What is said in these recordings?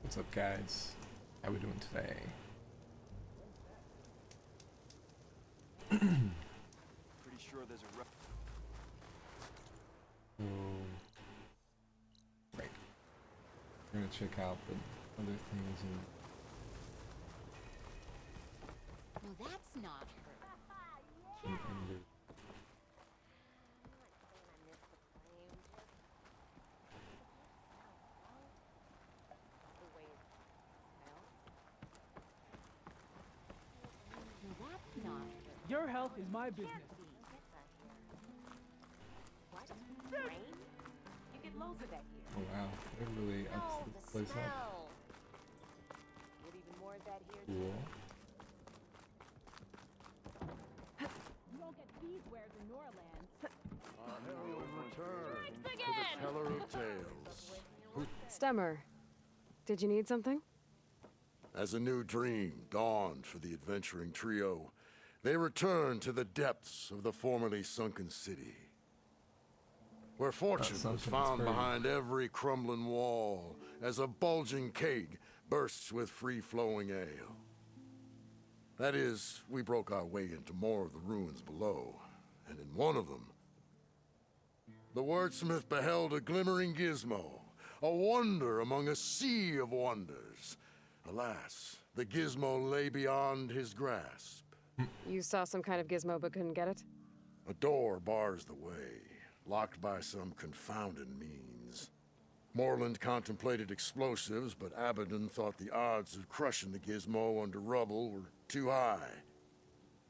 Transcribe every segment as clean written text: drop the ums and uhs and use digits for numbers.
What's up, guys? How we doing today? Pretty sure there's a So, right. We're gonna check out the other things and Well, that's not her. and Well, that's not her. Your health is my business. What? Rain? You get loads of that here. oh wow, it really ups No, this the place up. smell. Get even more of that here too. Cool. You don't get these wares in Norland. Our heroine returned to the teller of tales. Stemmer, did you need something? As a new dream dawned for the adventuring trio, they returned to the depths of the formerly sunken city, where fortune was sunken, it's found very- behind every crumbling wall as a bulging keg bursts with free-flowing ale. That is, we broke our way into more of the ruins below, and in one of them, the wordsmith beheld a glimmering gizmo, a wonder among a sea of wonders. Alas, the gizmo lay beyond his grasp. You saw some kind of gizmo but couldn't get it? A door bars the way, locked by some confounding means. Moreland contemplated explosives, but Abaddon thought the odds of crushing the gizmo under rubble were too high.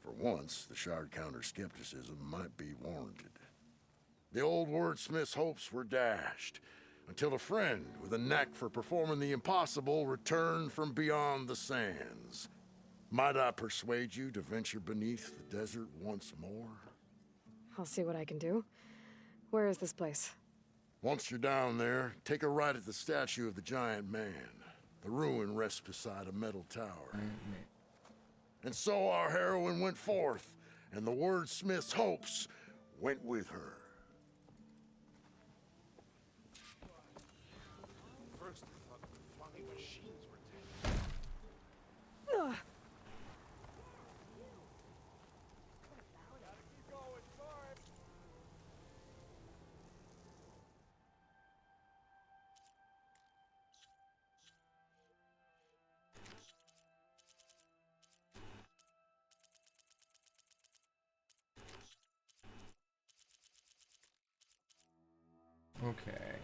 For once, the shard counter's skepticism might be warranted. The old wordsmith's hopes were dashed, until a friend with a knack for performing the impossible returned from beyond the sands. Might I persuade you to venture beneath the desert once more? I'll see what I can do. Where is this place? Once you're down there, take a right at the statue of the giant man. The ruin rests beside a metal tower. And so our heroine went forth, and the wordsmith's hopes went with her. First, I thought flying machines were dead. Okay.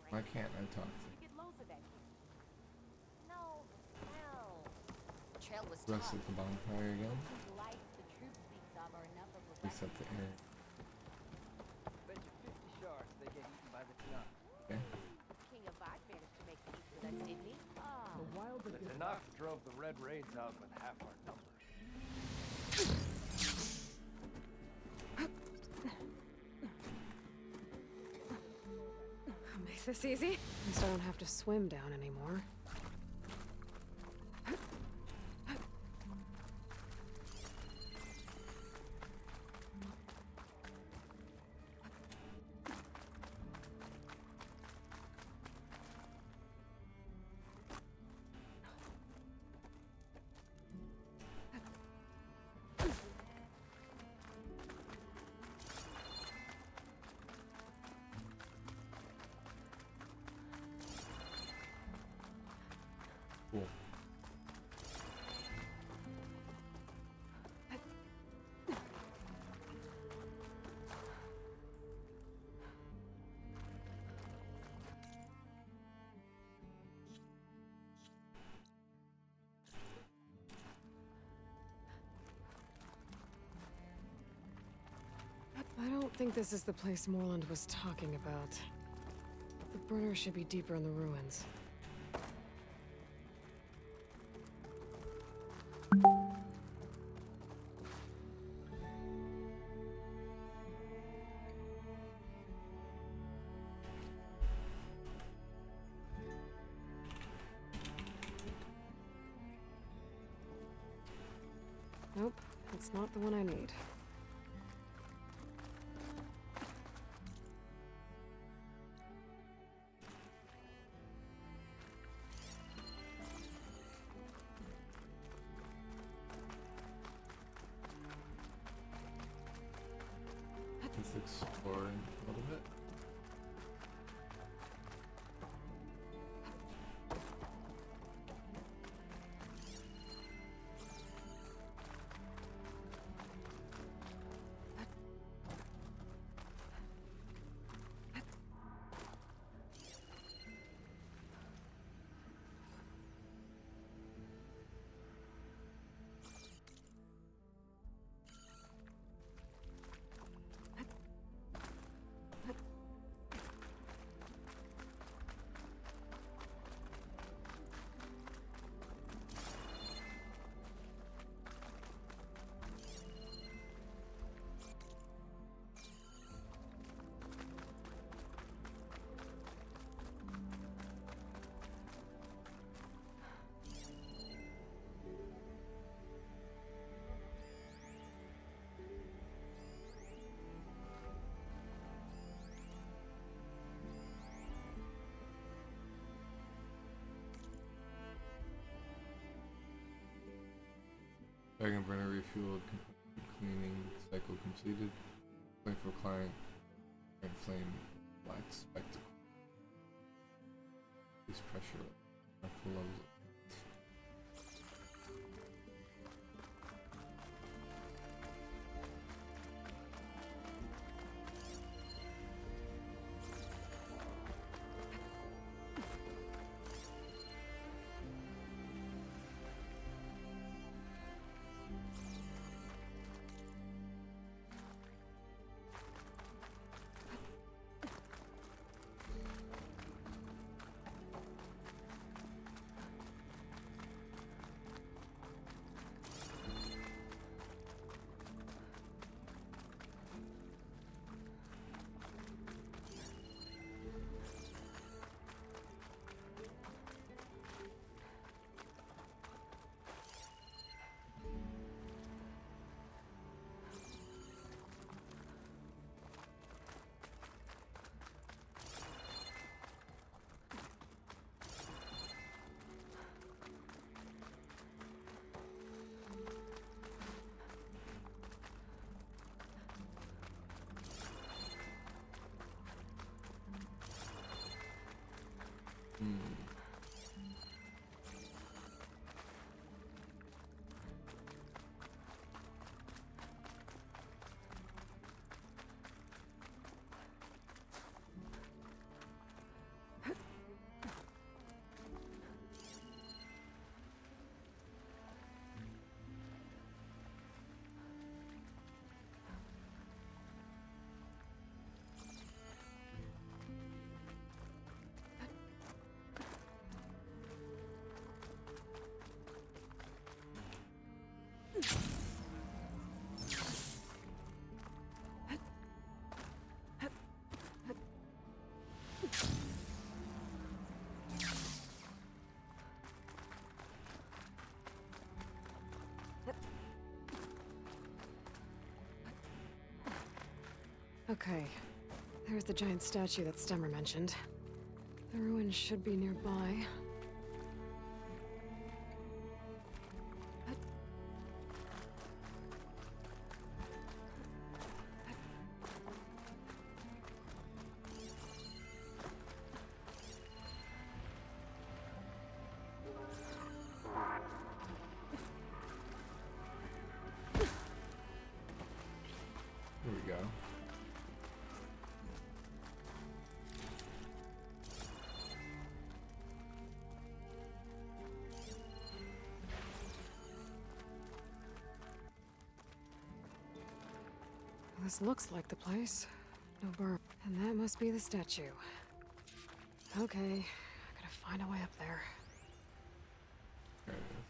Why can't I talk to You get loads of that here. No, the smell. The trail was the rest tough. of the bonfire again? These lights the troop speaks of are enough of a Reset the air. Bet you 50 shards they get eaten by the Tanakh. Okay. King of Bot managed to make peace with us, didn't he? Oh. The wild The Tanakh drove the Red Raids out with half our numbers. Make this easy. At least I don't have to swim down anymore. Cool. I don't think this is the place Moreland was talking about. The burner should be deeper in the ruins. Nope, that's not the one I need. Just exploring a little bit. Dragon burner refueled, cleaning cycle completed. Wait for client and flame black spectacle. Increase pressure at the levels. Okay, there's the giant statue that Stemmer mentioned. The ruins should be nearby. Here we go. This looks like the place. No burn. And that must be the statue. Okay, I gotta find a way up there. There it is.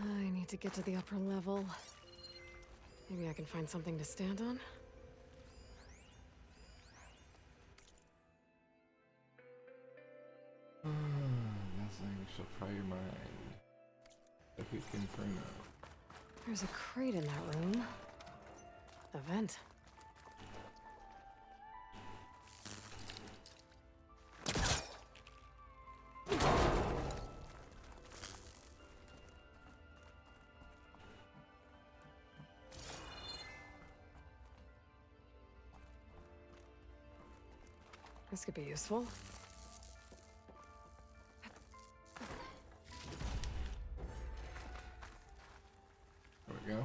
I need to get to the upper level. Maybe I can find something to stand on? Something shall fry your mind. Epic Inferno. There's a crate in that room. A vent. This could be useful. There we go.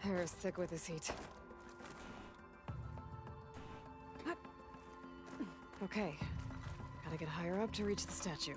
Hair is thick with this heat. Okay. Gotta get higher up to reach the statue.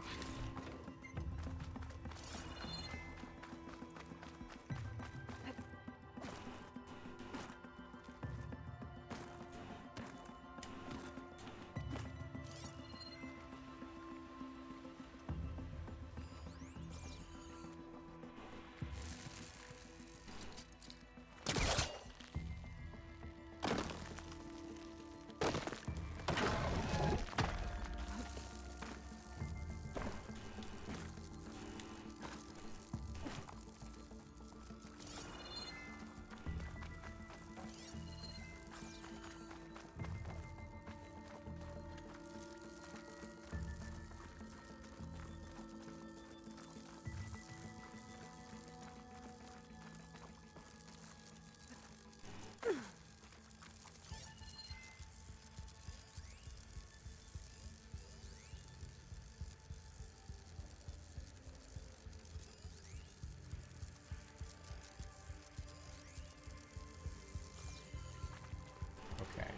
Okay.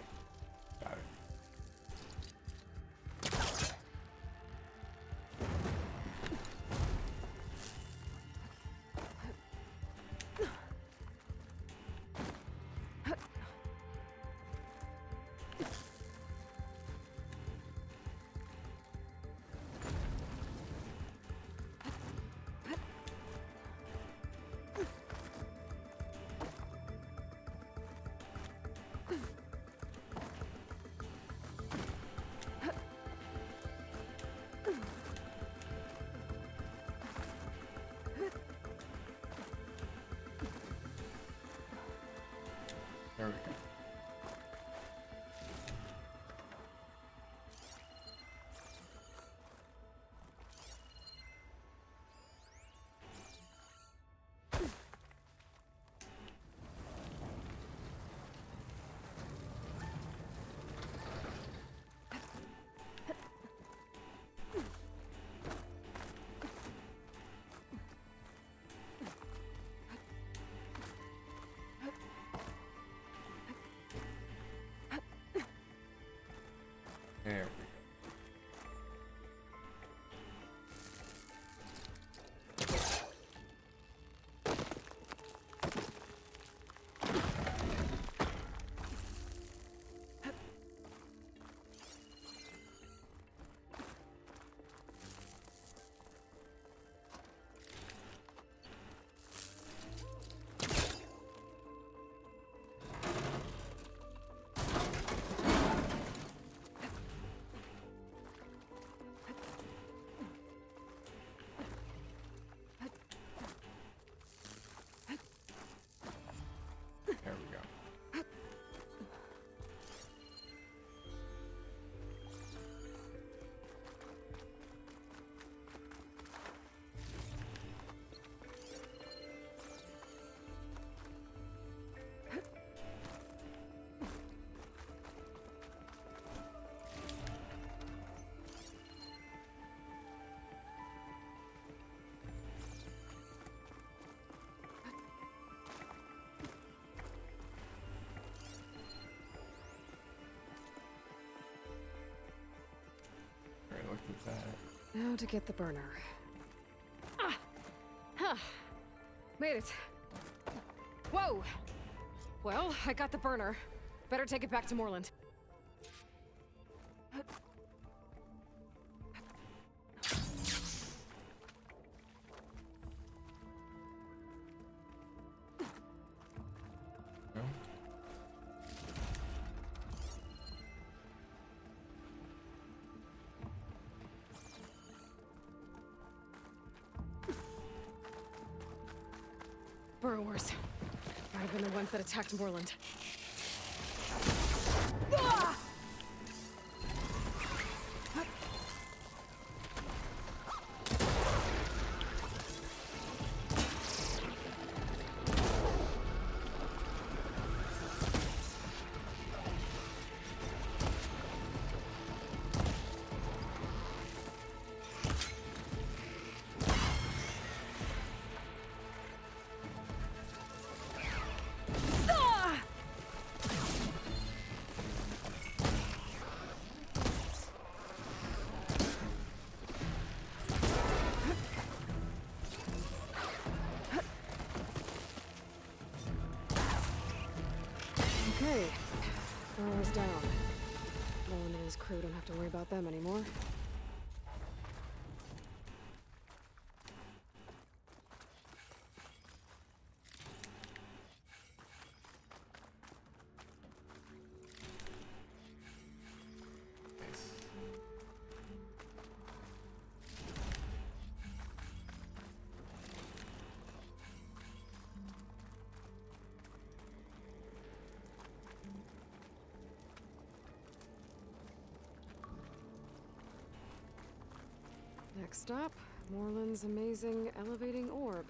Got it. There we go. There we go. Now to get the burner. Ah! Huh. Made it. Whoa! Well, I got the burner. Better take it back to Moreland. No? Burrowers. Might have been the ones that attacked Moreland. Okay, Burrow's down. Moreland and his crew don't have to worry about them anymore. Nice. Next stop, Moreland's amazing elevating orb.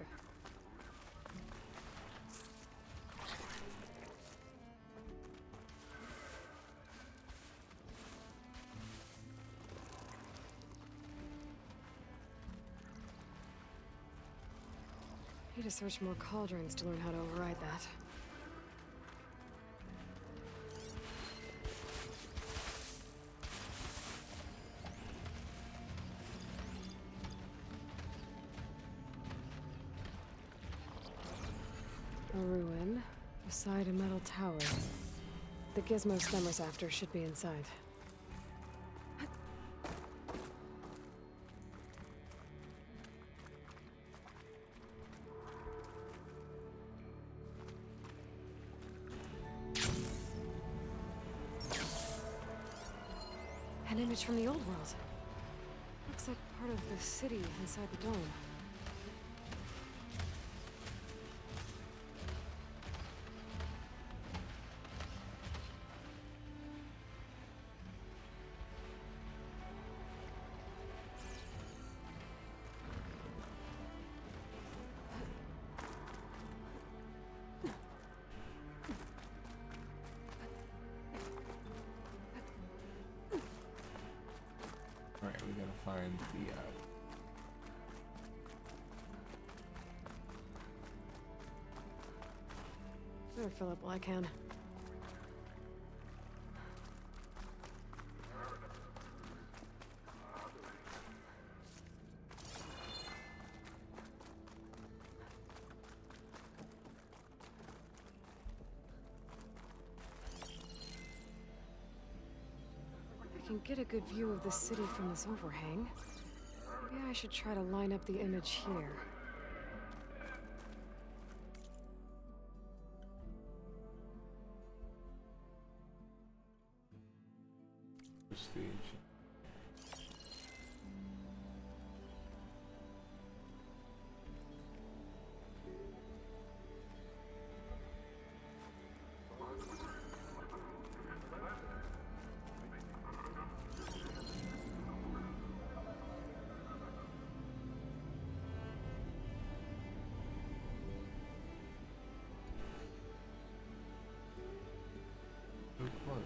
Need to search more cauldrons to learn how to override that. A ruin beside a metal tower. The gizmo Stemmer's after should be inside. An image from the old world. Looks like part of the city inside the dome. Alright, we gotta find the Better fill up while I can. I can get a good view of the city from this overhang. Maybe I should try to line up the image here. prestige. So close.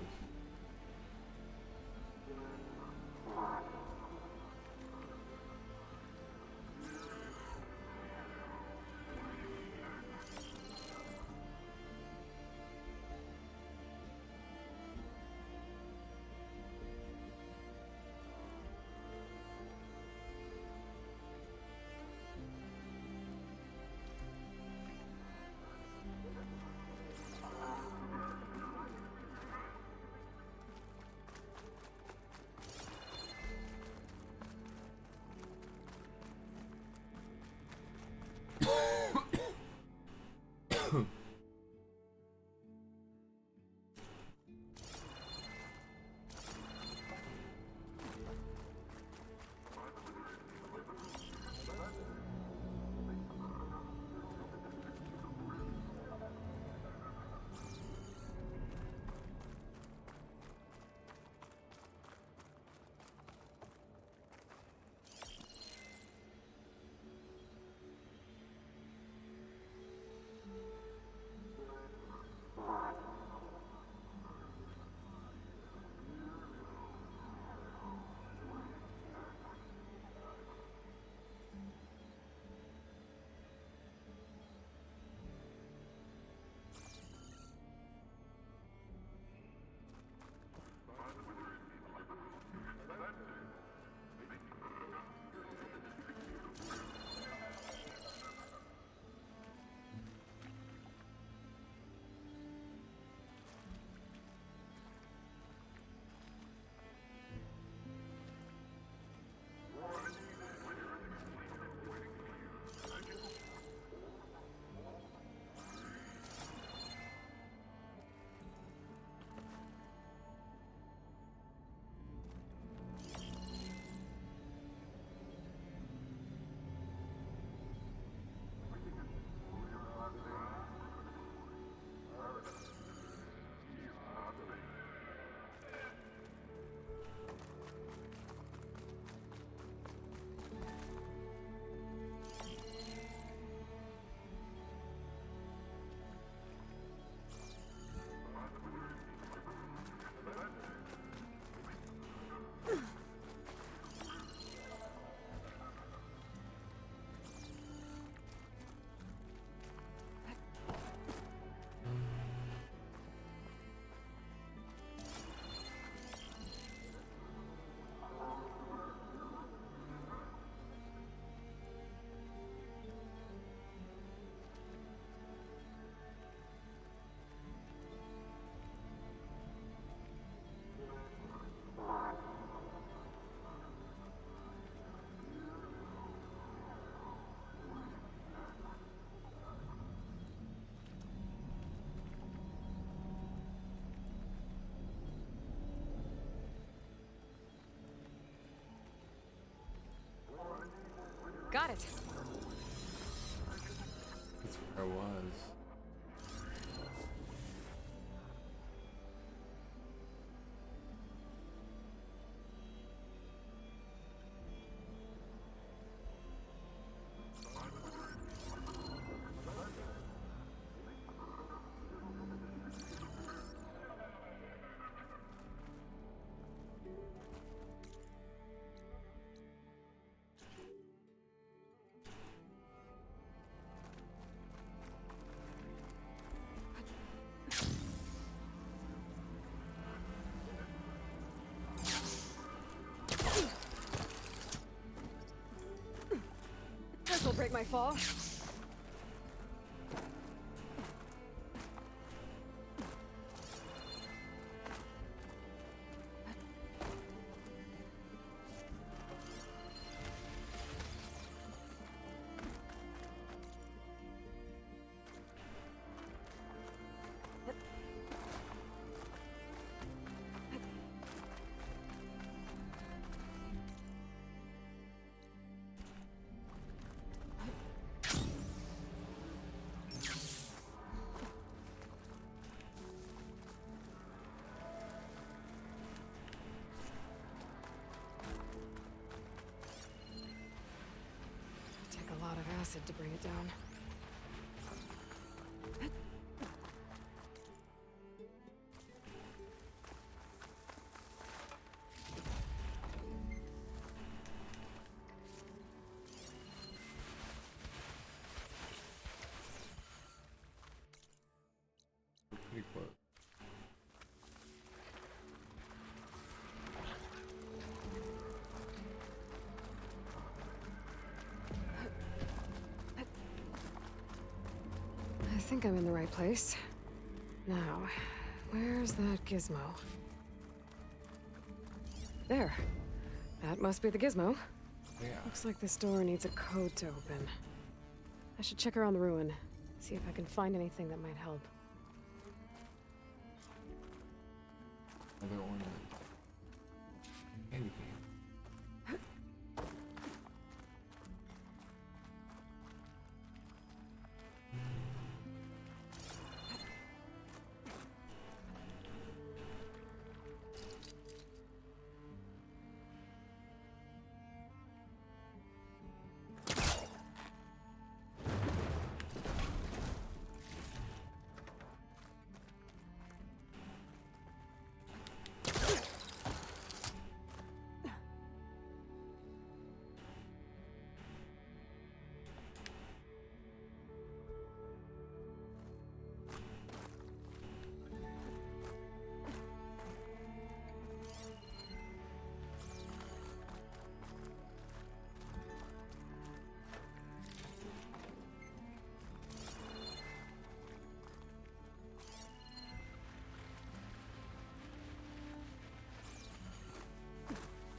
my fall. Take a lot of acid to bring it down. We're pretty close. I think I'm in the right place. Now, where's that gizmo? There. That must be the gizmo. Yeah. Looks like this door needs a code to open. I should check around the ruin, see if I can find anything that might help. Another ornament. Anything.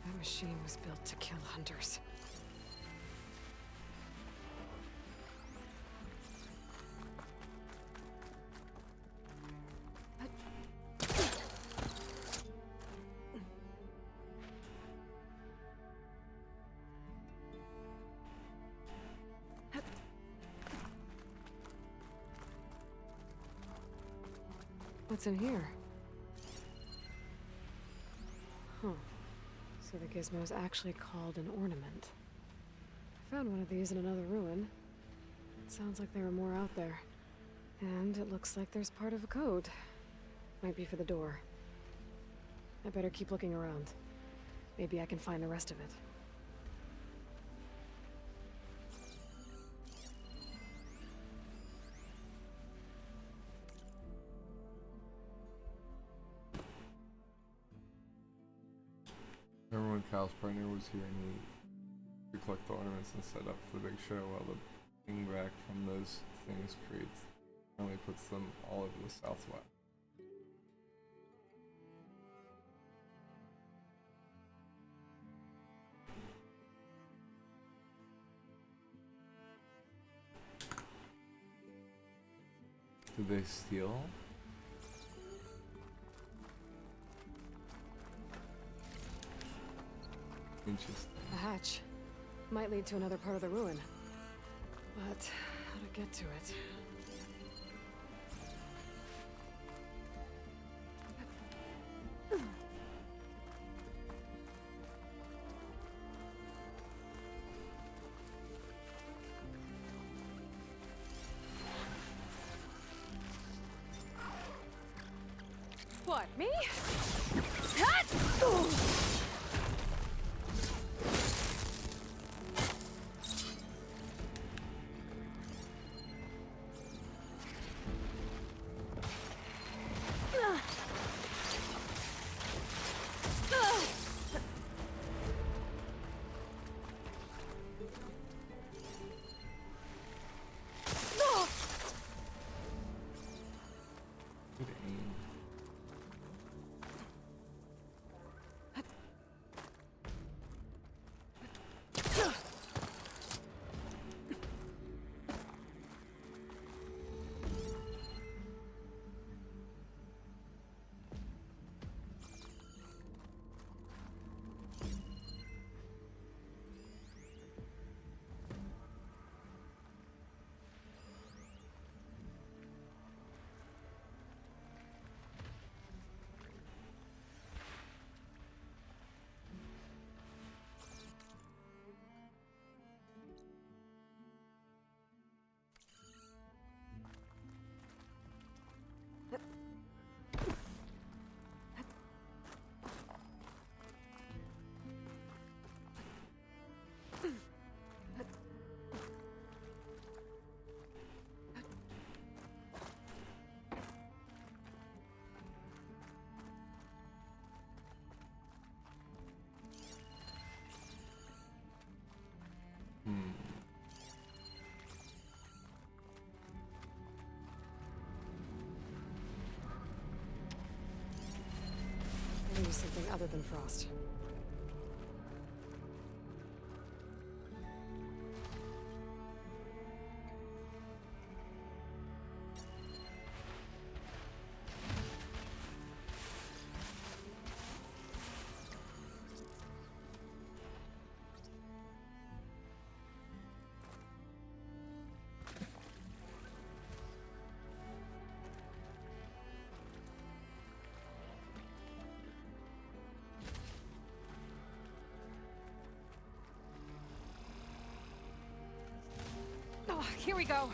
That machine was built to kill hunters. What's in here? Huh. So the gizmo's actually called an ornament. I found one of these in another ruin. It sounds like there are more out there. And it looks like there's part of a code. Might be for the door. I better keep looking around. Maybe I can find the rest of it. Remember when Cal's partner was here and we collect the ornaments and set up for the big show while the ping back from those things only puts them all over the southwest. Did they steal? Interesting. A hatch. Might lead to another part of the ruin. But how to get to it? What, me? Hot! Maybe something other than frost. Oh, here we go.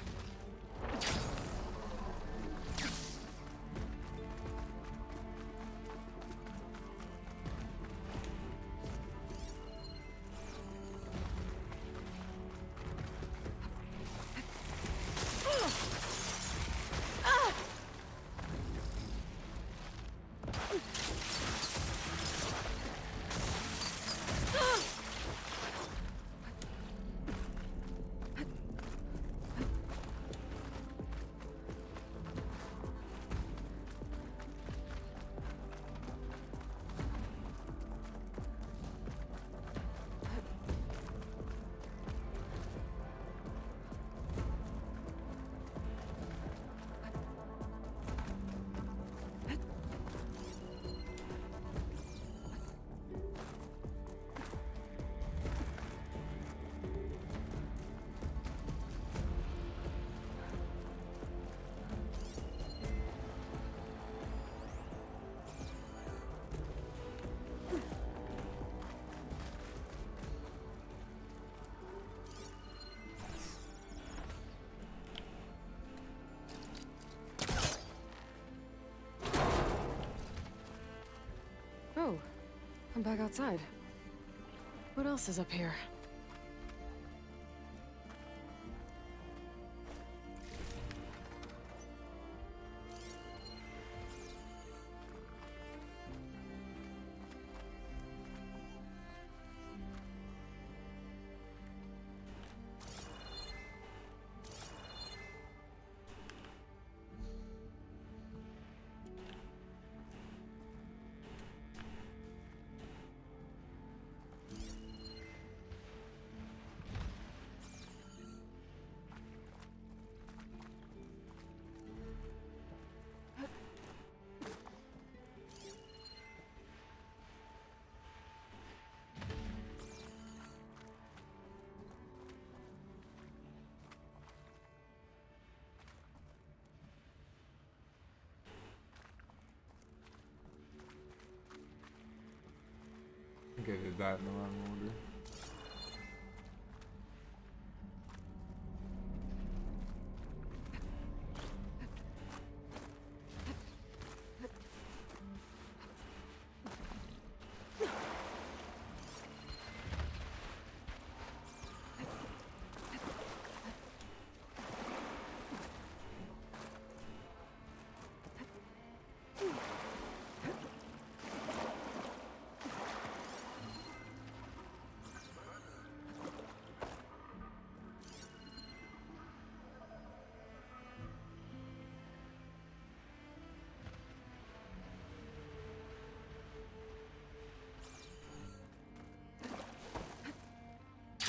Oh, I'm back outside. What else is up here? I think I did that in the wrong order.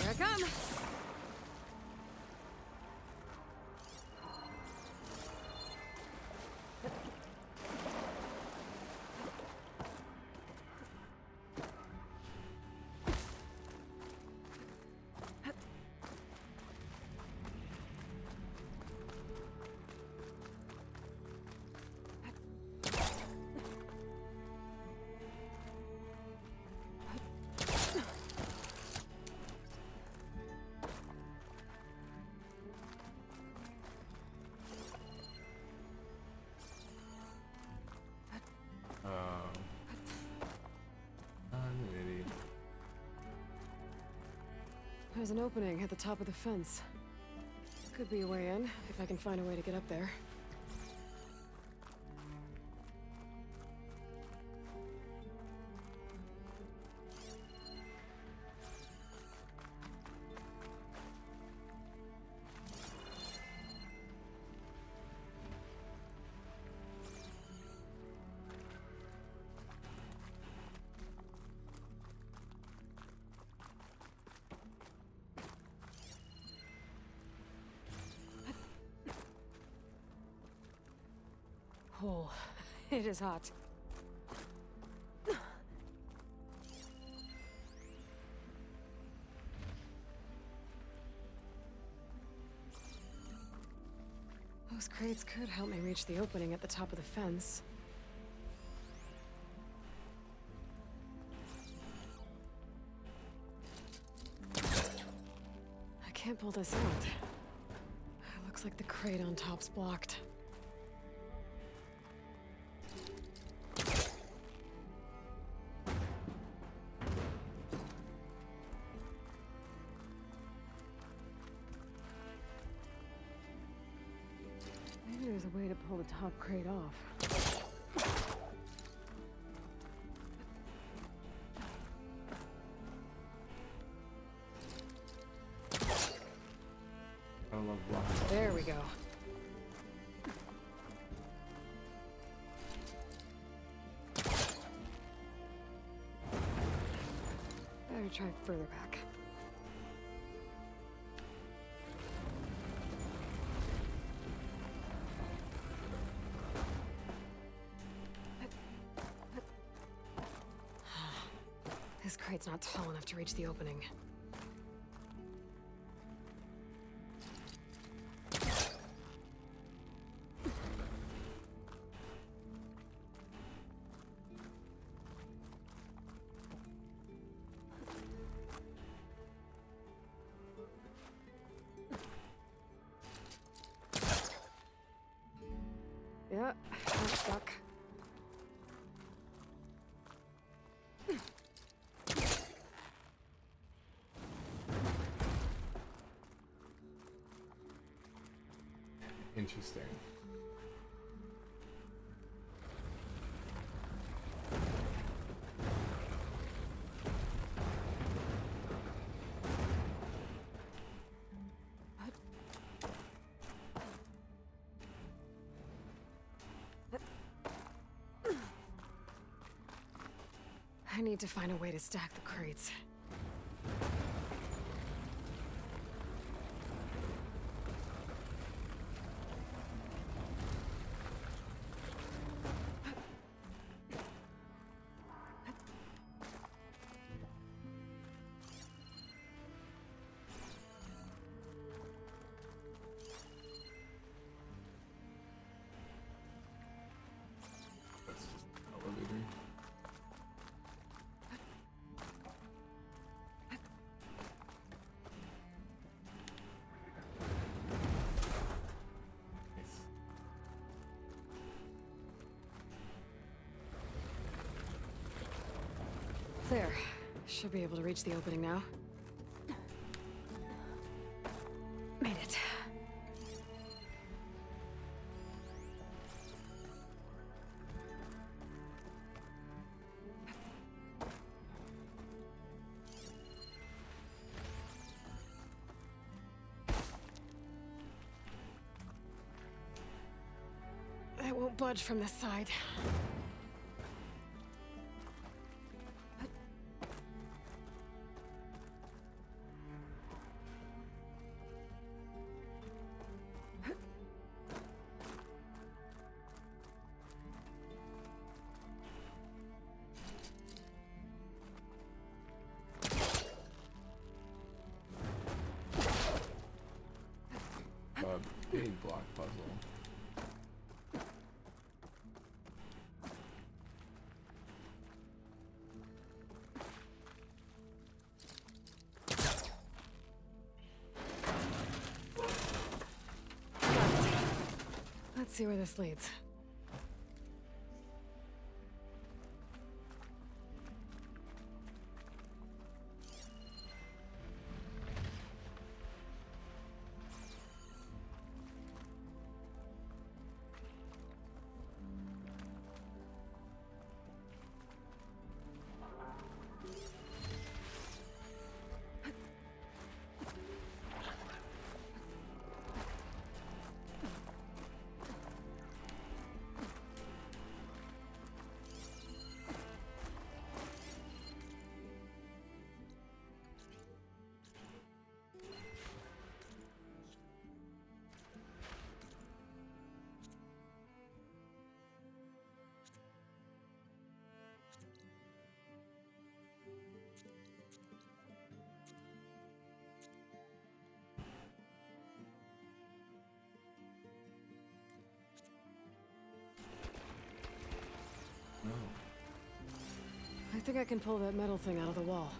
Here I come! I'm an idiot. There's an opening at the top of the fence. Could be a way in, if I can find a way to get up there. hole. It is hot. Those crates could help me reach the opening at the top of the fence. I can't pull this out. It looks like the crate on top's blocked. Maybe there's a way to pull the top crate off. I love blocking. There we go. Better try further back. This crate's not tall enough to reach the opening. Yeah, I'm stuck. Interesting. I need to find a way to stack the crates. That's just an elevator. Nice. There. Should be able to reach the opening now. Made it. I won't budge from this side. Big block puzzle. Let's see where this leads. I think I can pull that metal thing out of the wall.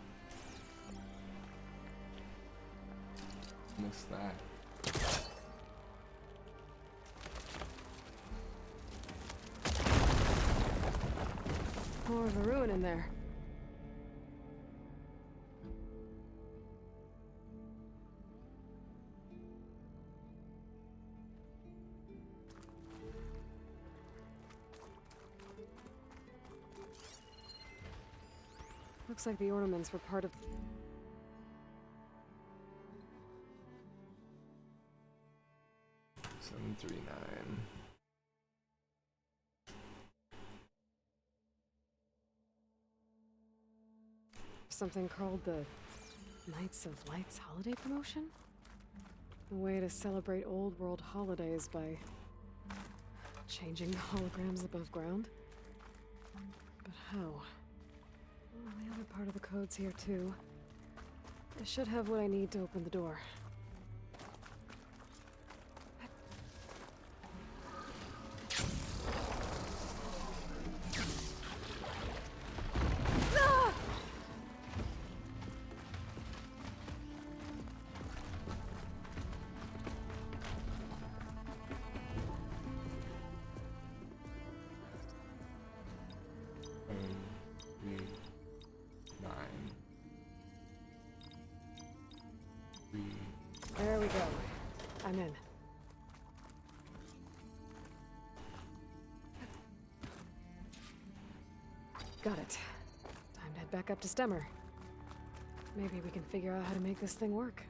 Missed that. More of a ruin in there. Looks like the ornaments were part of... 739. Something called the Knights of Lights holiday promotion? A way to celebrate old world holidays by changing the holograms above ground? But how? Well, the other part of the code's here too. I should have what I need to open the door. There we go. I'm in. Got it. Time to head back up to Stemmer. Maybe we can figure out how to make this thing work.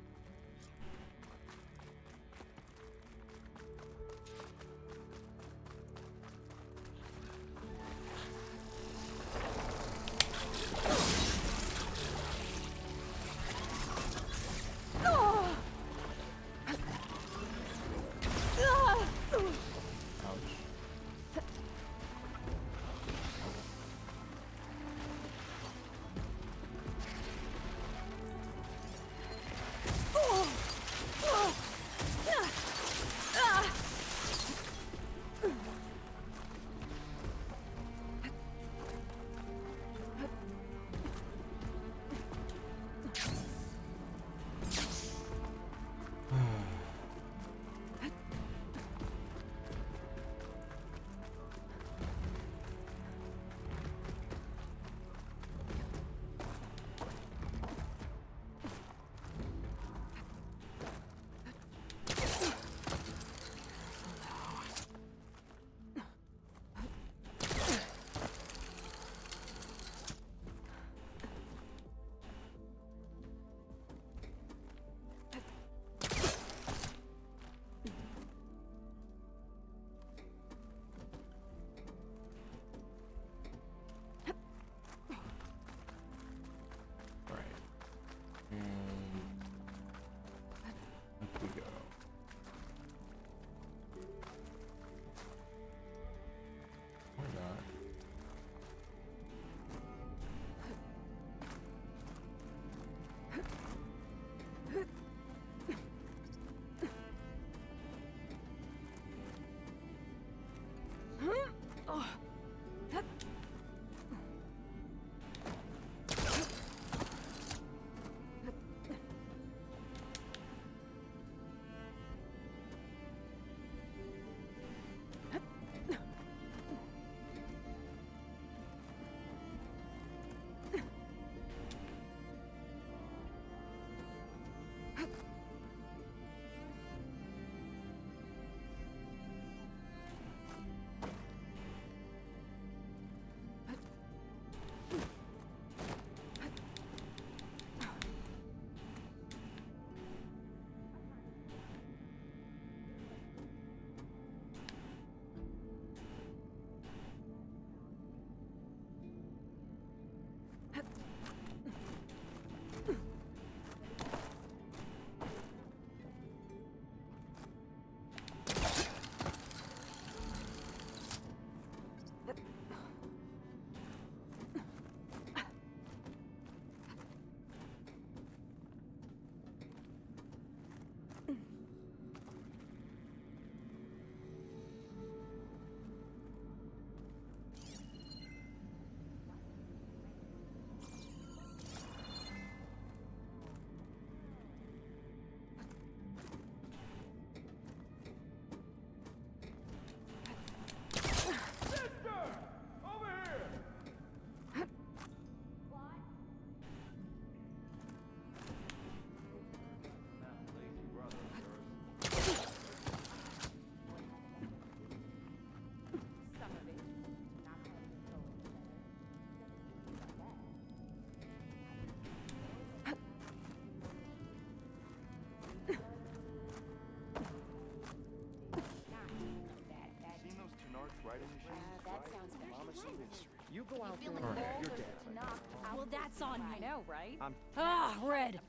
feeling Alright. old You're or dead. to knock out. Well, that's on I me. know, right? Red. I'm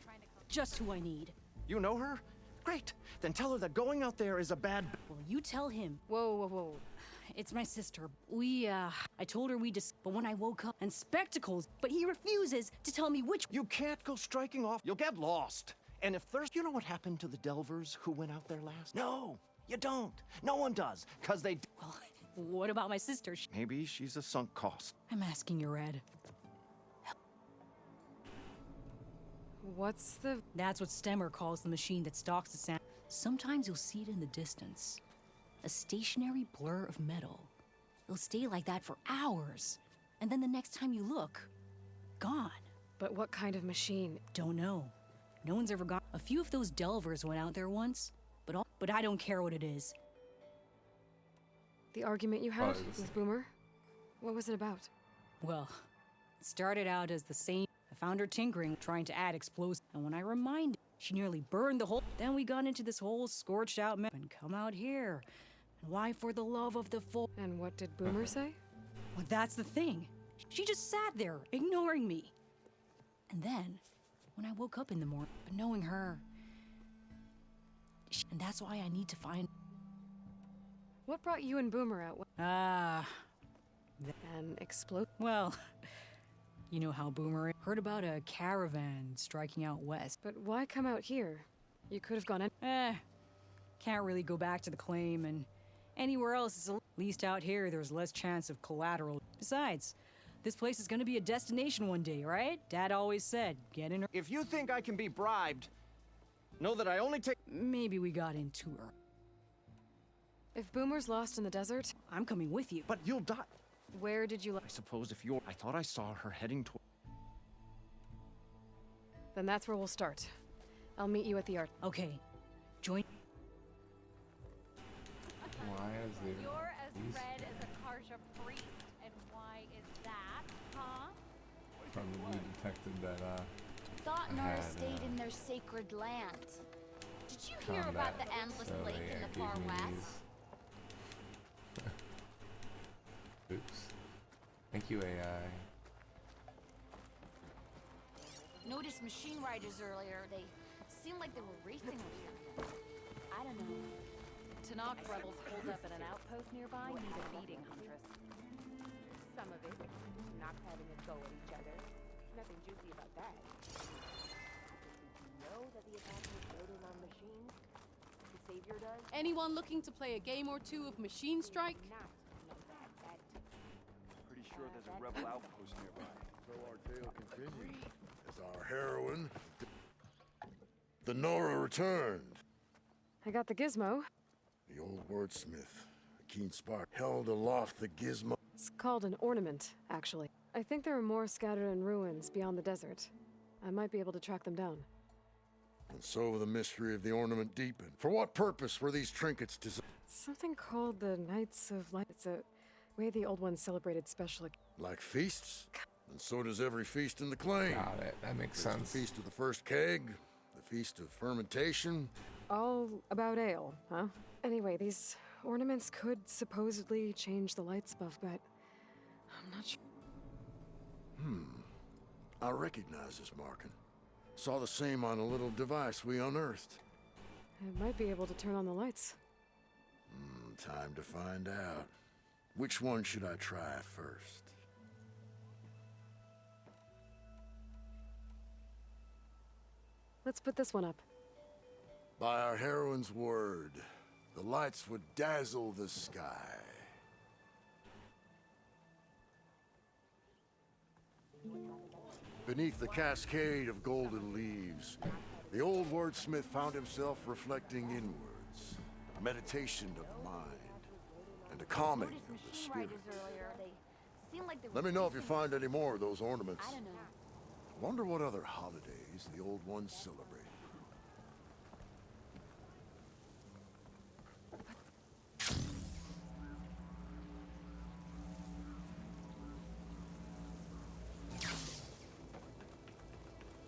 trying to come Just who I need. You know her? Great. Then tell her that going out there is a bad. Well, you tell him. Whoa, whoa, whoa. It's my sister. I told her but when I woke up, and spectacles, but he refuses to tell me which. You can't go striking off. You'll get lost. And if there's. You know what happened to the Delvers who went out there last? No, you don't. No one does. Because they. Well, what about my sister? Maybe she's a sunk cost. I'm asking you, Red. What's the... That's what Stemmer calls the machine that stalks the sound. Sometimes you'll see it in the distance. A stationary blur of metal. It'll stay like that for hours. And then the next time you look, gone. But what kind of machine? Don't know. No one's ever gone. A few of those Delvers went out there once, but I don't care what it is. The argument you had Buzz. with Boomer? What was it about? Well, it started out as the same. I found her tinkering, trying to add explosives. And when I reminded, she nearly burned the whole. Then we got into this whole scorched out mess. And come out here. And why, for the love of the full. And what did Boomer say? Well, that's the thing. She just sat there, ignoring me. And then, when I woke up in the morning, but knowing her. And that's why I need to find. What brought you and Boomer out? And explode? Well, you know how Boomer is. Heard about a caravan striking out west. But why come out here? You could have gone in. Can't really go back to the claim, and anywhere else is at least out here there's less chance of collateral. Besides, this place is gonna be a destination one day, right? Dad always said, get in. If you think I can be bribed, know that I only take. Maybe we got in too early. If Boomer's lost in the desert, I'm coming with you. But you'll die. where did you... I suppose if you're. I thought I saw her heading toward. Then that's where we'll start. I'll meet you at the art. Okay, join. Why is there You're as these red as a Karsha priest, and why is that, huh? probably detected that Thought I Nora had, stayed in their sacred land. Did you hear combat, about the endless so lake they in the gave far me west? these. Oops. Thank you, AI. Noticed machine riders earlier. They seemed like they were racing or something. I don't know. Tanakh rebels holed up at an outpost nearby need a beating, Huntress. Some of it. Not having a go at each other. Nothing juicy about that. Did you know that the attack was loaded on machines? The Savior does? Anyone looking to play a game or two of Machine Strike? Not know that. Pretty sure there's a rebel outpost nearby. So our tale continues as our heroine, the Nora, returned. I got the gizmo. The old wordsmith, a keen spark, held aloft the gizmo. It's called an ornament, actually. I think there are more scattered in ruins beyond the desert. I might be able to track them down. And so the mystery of the ornament deepened. For what purpose were these trinkets designed? Something called the Knights of Light. It's a way the old ones celebrated special... Like feasts? And so does every feast in the claim. Got it. That makes There's sense. the feast of the first keg, the feast of fermentation. All about ale, huh? Anyway, these ornaments could supposedly change the lights buff, but I'm not sure. I recognize this marking. Saw the same on a little device we unearthed. I might be able to turn on the lights. Time to find out. Which one should I try first? Let's put this one up. By our heroine's word, the lights would dazzle the sky. Beneath the cascade of golden leaves, the old wordsmith found himself reflecting inwards, a meditation of mind, and a calming Noticed of the machine spirit. riders earlier. They seemed like they were Let me know if you racing- find any more of those ornaments. I don't know. Wonder what other holidays the old ones celebrate.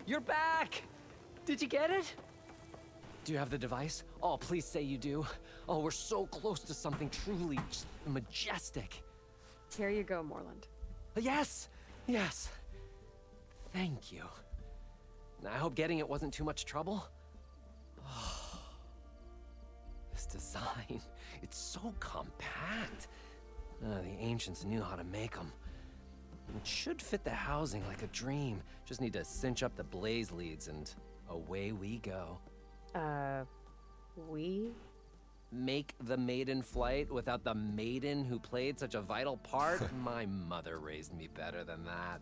You're back! Did you get it? Do you have the device? Oh, please say you do. Oh, we're so close to something truly majestic. Here you go, Morland. Yes! Yes. Thank you. I hope getting it wasn't too much trouble. Oh, this design, it's so compact. The ancients knew how to make them. It should fit the housing like a dream. Just need to cinch up the blaze leads and away we go. We? Make the maiden flight without the maiden who played such a vital part? My mother raised me better than that.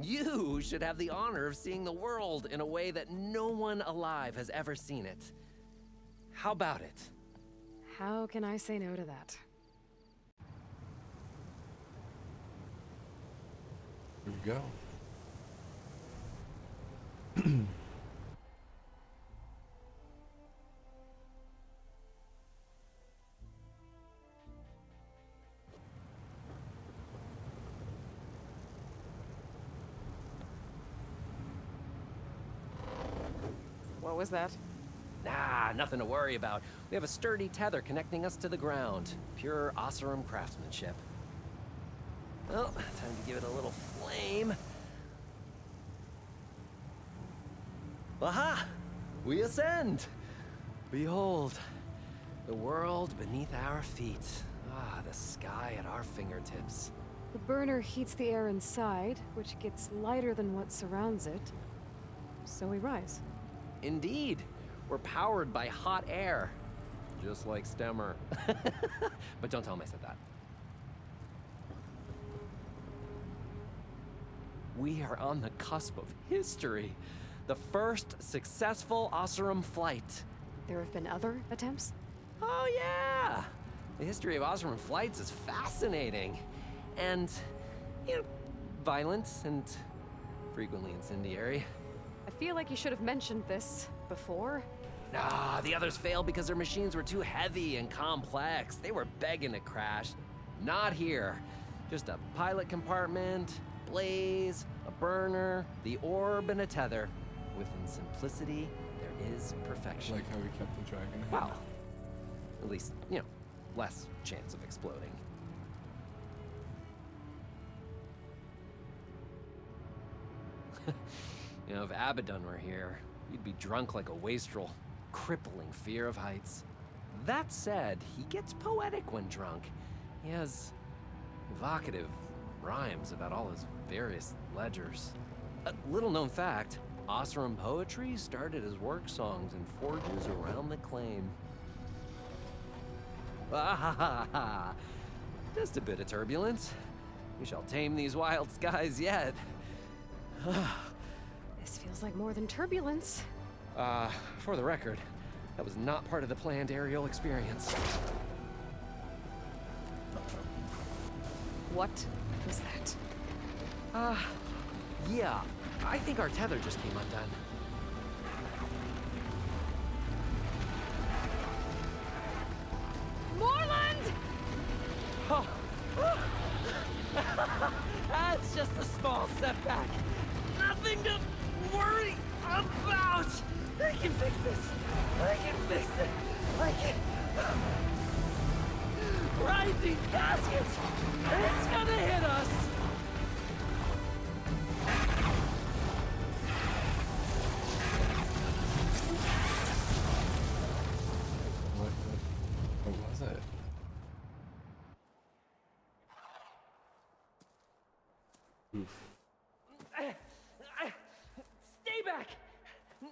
You should have the honor of seeing the world in a way that no one alive has ever seen it. How about it? How can I say no to that? Here we go. What was that? Nah, nothing to worry about. We have a sturdy tether connecting us to the ground. Pure Oseram craftsmanship. Well, time to give it a little flame. Aha! We ascend! Behold, the world beneath our feet. Ah, the sky at our fingertips. The burner heats the air inside, which gets lighter than what surrounds it. So we rise. Indeed, we're powered by hot air. Just like Stemmer. But don't tell him I said that. We are on the cusp of history. The first successful Oseram flight. There have been other attempts? Oh yeah! The history of Oseram flights is fascinating. And, you know, violent and frequently incendiary. I feel like you should have mentioned this before. Nah, the others failed because their machines were too heavy and complex. They were begging to crash. Not here. Just a pilot compartment, blaze, a burner, the orb, and a tether. Within simplicity, there is perfection. Like how we kept the dragon head. Well, at least, you know, less chance of exploding. You know, if Abaddon were here, he'd be drunk like a wastrel, crippling fear of heights. That said, he gets poetic when drunk. He has evocative rhymes about all his various ledgers. A little known fact, Oseram poetry started as work songs in forges around the claim. Ah ha ha ha! Just a bit of turbulence. We shall tame these wild skies yet. This feels like more than turbulence. For the record, that was not part of the planned aerial experience. What was that? Yeah, I think our tether just came undone. Moreland! Oh. That's just a small setback. Nothing to worry about. I can fix this. I can fix it. I can. Rising caskets. It's gonna hit us. What was it? Oof. Stay back!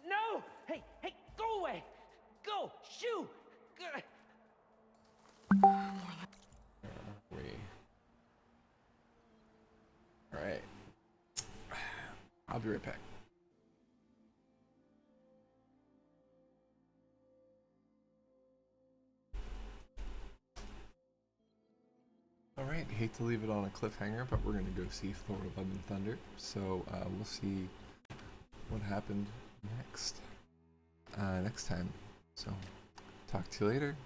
No! Hey, go away! Go! Shoo! Alright. I'll be right back. Alright, hate to leave it on a cliffhanger, but we're gonna go see Thor: Love and Thunder, so we'll see what happened next time. So, talk to you later.